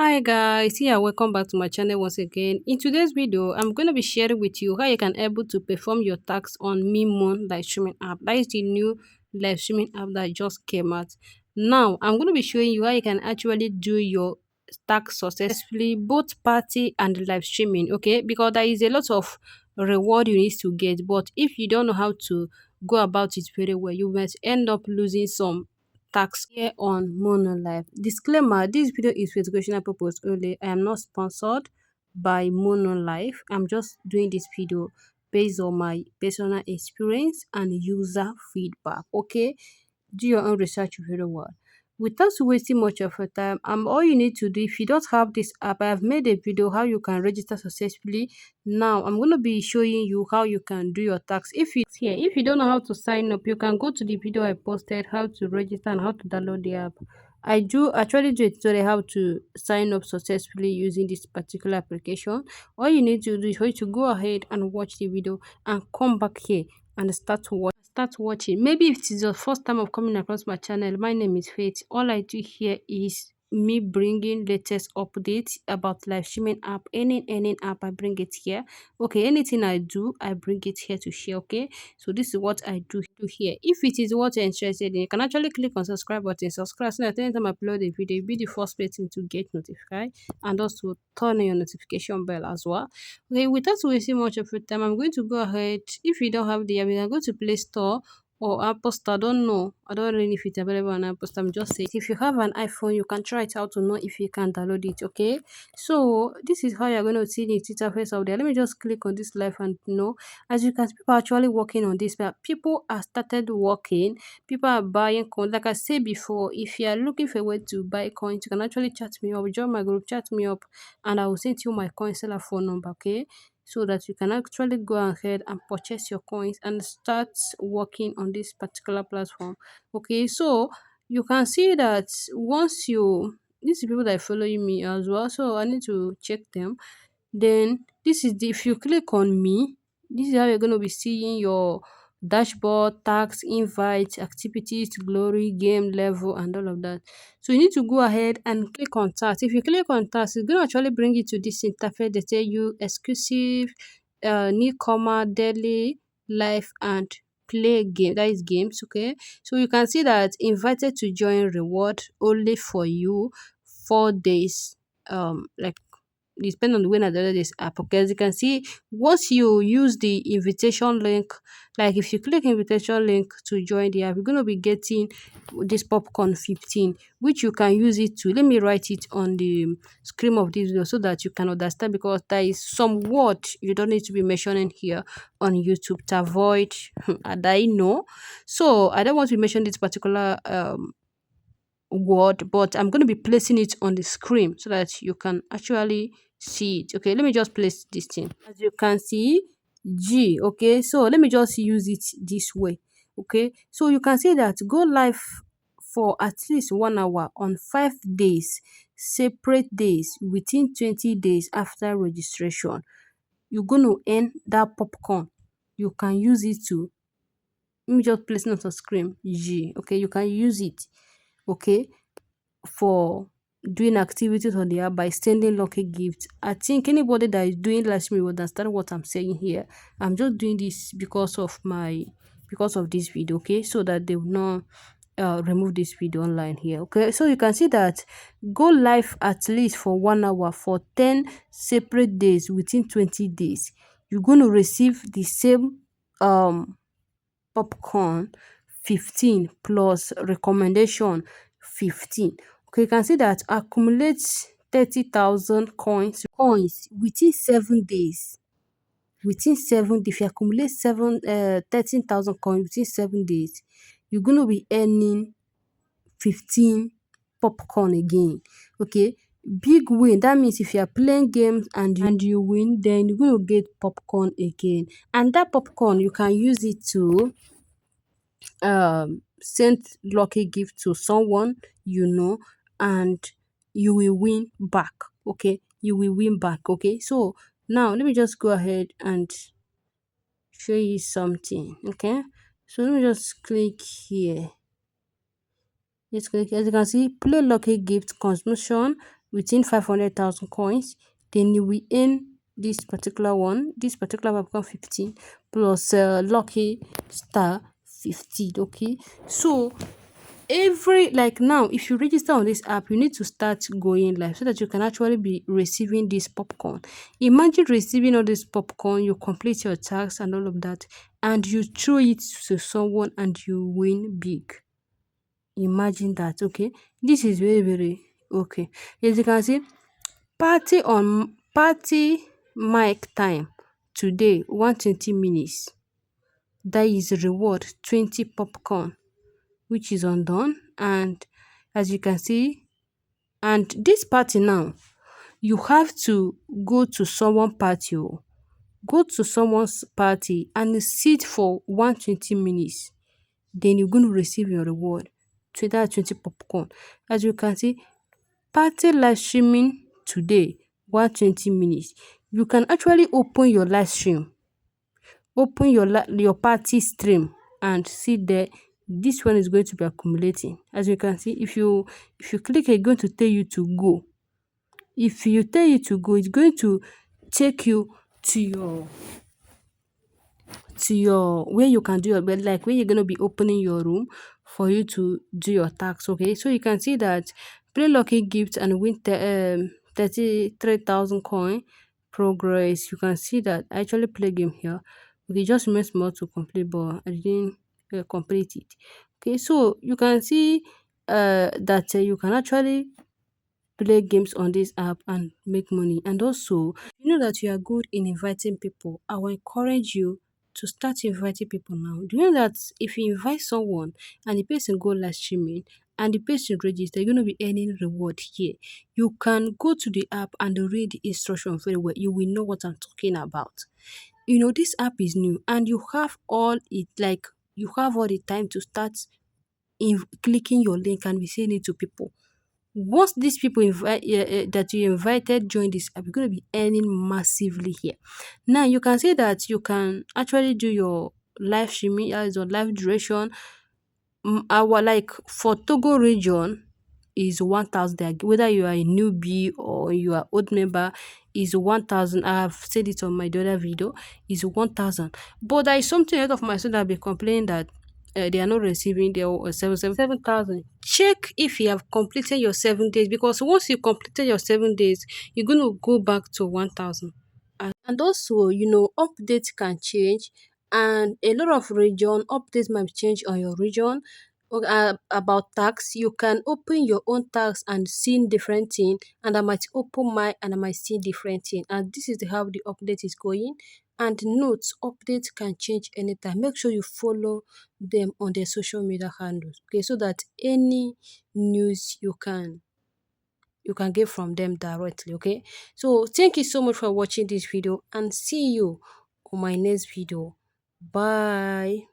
Hi guys, yeah, welcome back to my channel once again. In today's video, I'm going to be sharing with you how you can able to perform your tasks on MiMoon live streaming app. That is the new live streaming app that just came out. Now, I'm going to be showing you how you can actually do your tasks successfully, both party and live streaming, okay? Because there is a lot of reward you need to get, but if you don't know how to go about it very well, you might end up losing some tax here on Mono Life. Disclaimer: this video is for educational purpose only. I am not sponsored by Mono Life. I'm just doing this video based on my personal experience and user feedback. Okay, do your own research very well. Without wasting much of your time, all you need to do, if you don't have this app, I have made a video how you can register successfully. Now I'm going to be showing you how you can do your tax. If you don't know how to sign up, you can go to the video I posted how to register and how to download the app. I do actually do a tutorial how to sign up successfully using this particular application. All you need to do is for you to go ahead and watch the video and come back here and start watching. Maybe if it is your first time of coming across my channel, my name is Faith. All I do here is me bringing latest updates about live streaming app. Any app, I bring it here. Okay, anything I do, I bring it here to share. Okay, so this is what I do here. If it is what you're interested in, you can actually click on subscribe button, subscribe, so that anytime I upload a video, you'll be the first person to get notified, and also turn on your notification bell as well. Okay, without wasting much of your time, I'm going to go ahead. If you don't have the app, you can go to Play Store or Apple Store. I don't know. I don't really know if it's available on Apple Store. I'm just saying. If you have an iPhone, you can try it out to know if you can download it. Okay. So this is how you're going to see the interface out there. Let me just click on this live and know. As you can see, people are actually working on this. But people are started working. People are buying coins. Like I said before, if you are looking for a way to buy coins, you can actually chat me up. Join my group, chat me up, and I will send you my coin seller phone number. Okay, so that you can actually go ahead and purchase your coins and start working on this particular platform. Okay, so you can see that once you these people that are following me as well, so I need to check them. Then this is the if you click on me, this is how you're going to be seeing your dashboard, tax, invite, activities, glory, game level, and all of that. So you need to go ahead and click on tax. If you click on tax, it's going to actually bring you to this interface. They tell you exclusive, newcomer, daily, life, and play game. That is games. Okay, so you can see that invited to join reward only for you 4 days. Like it depends on the way that download this app. Okay, as you can see, once you use the invitation link, like if you click invitation link to join the app, you're gonna be getting this popcorn 15, which you can use it to. Let me write it on the screen of this video so that you can understand, because there is some word you don't need to be mentioning here on YouTube to avoid and I know. So I don't want to mention this particular word, but I'm going to be placing it on the screen so that you can actually see it. Okay, let me just place this thing. As you can see, G. Okay, so let me just use it this way. Okay, so you can see that go live for at least 1 hour on 5 days, separate days within 20 days after registration. You're going to earn that popcorn. You can use it to, let me just place it on the screen. G. Okay, you can use it. Okay, for doing activities on the app by sending lucky gifts. I think anybody that is doing live streaming will understand what I'm saying here. I'm just doing this because of this video, okay, so that they will not remove this video online here. Okay, so you can see that go live at least for 1 hour for 10 separate days within 20 days. You're going to receive the same popcorn 15 plus recommendation 15. Okay, you can see that accumulates 30,000 coins within 7 days. Within 7 days, if you accumulate 13,000 coins within 7 days, you're going to be earning 15 popcorn again. Okay, big win. That means if you are playing games and you win, then you're going to get popcorn again, and that popcorn you can use it to send lucky gift to someone you know, and you will win back. Okay, you will win back. Okay, so now let me just go ahead and show you something. Okay, so let me just click here. Let's click. As you can see, play lucky gift consumption within 500,000 coins, then you will earn this particular one. This particular will become 15 plus lucky star 15. Okay, so every, like, now if you register on this app, you need to start going live so that you can actually be receiving this popcorn. Imagine receiving all this popcorn, you complete your tasks and all of that, and you throw it to someone and you win big. Imagine that. Okay, this is very, very okay. As you can see, party mic time today 120 minutes. That is reward 20 popcorn, which is undone. And as you can see, and this party now, you have to go to someone party oh. Go to someone's party and sit for 120 minutes, then you're going to receive your reward, 20 popcorn. As you can see, party live streaming today 120 minutes. You can actually open your live stream, open your party stream, and see there. This one is going to be accumulating. As you can see, if you click, it's going to tell you to go. If you tell you to go, it's going to take you to your where you can do your bed, like where you're going to be opening your room for you to do your tasks. Okay, so you can see that play lucky gift and win 33,000 coin progress. You can see that I actually play game here. Okay, just remains more to complete, but I didn't complete it. Okay, so you can see that you can actually play games on this app and make money. And also, you know that you are good in inviting people. I will encourage you to start inviting people now. Do you know that if you invite someone and the person go live streaming and the person register, you're going to be earning reward here. You can go to the app and read the instruction very well. You will know what I'm talking about. You know, this app is new and you have all it, like, you have all the time to start in clicking your link and be saying it to people. Once these people that you invited join this app, you're going to be earning massively here. Now you can see that you can actually do your live streaming as your live duration. Our, like, for Togo region is 1,000 there. Whether you are a newbie or you are old member, is 1,000. I have said it on my other video, is 1,000. But there is something a lot of my students have been complaining that they are not receiving their 7,000. Check if you have completed your 7 days, because once you completed your 7 days, you're going to go back to 1,000. And also, updates can change, and a lot of region updates might change on your region. About tax, you can open your own tax and see different thing, and I might open mine and I might see different thing. And this is how the update is going. And notes, updates can change anytime. Make sure you follow them on their social media handles, okay, so that any news you can get from them directly. Okay, so thank you so much for watching this video, and see you on my next video. Bye.